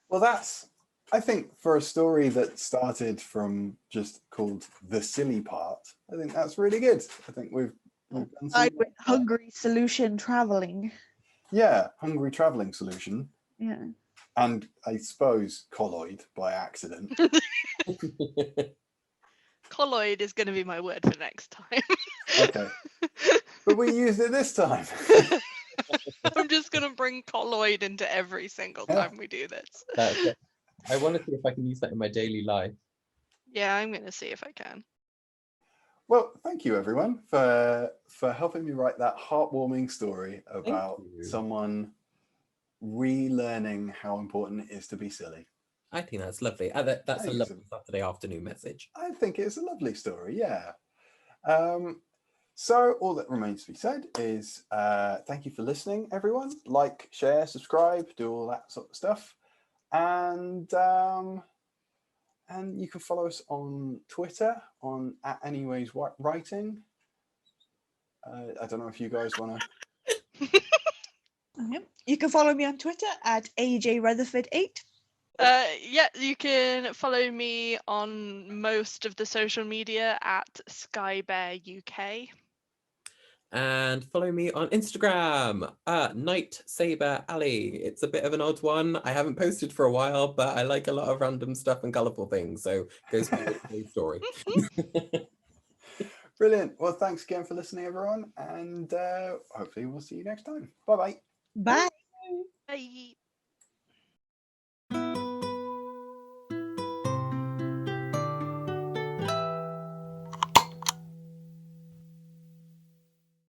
Well, that's, I think, for a story that started from just called The Silly Part, I think that's really good. I think we've done some... With hungry solution traveling. Yeah, hungry traveling solution. Yeah. And I suppose colloid by accident. Colloid is going to be my word for next time. Okay. But we used it this time. I'm just going to bring colloid into every single time we do this. That's it. I want to see if I can use that in my daily life. Yeah, I'm going to see if I can. Well, thank you everyone for helping me write that heartwarming story about someone relearning how important it is to be silly. I think that's lovely. That's a lovely Saturday afternoon message. I think it's a lovely story, yeah. So all that remains to be said is thank you for listening, everyone. Like, share, subscribe, do all that sort of stuff. And you can follow us on Twitter on @anywayswriting. I don't know if you guys want to. You can follow me on Twitter at AJRutherford8. Yeah, you can follow me on most of the social media at SkyBearUK. And follow me on Instagram, Night Saber Alley. It's a bit of an odd one. I haven't posted for a while, but I like a lot of random stuff and colourful things. So go see the story. Brilliant. Well, thanks again for listening, everyone, and hopefully we'll see you next time. Bye bye. Bye. Bye.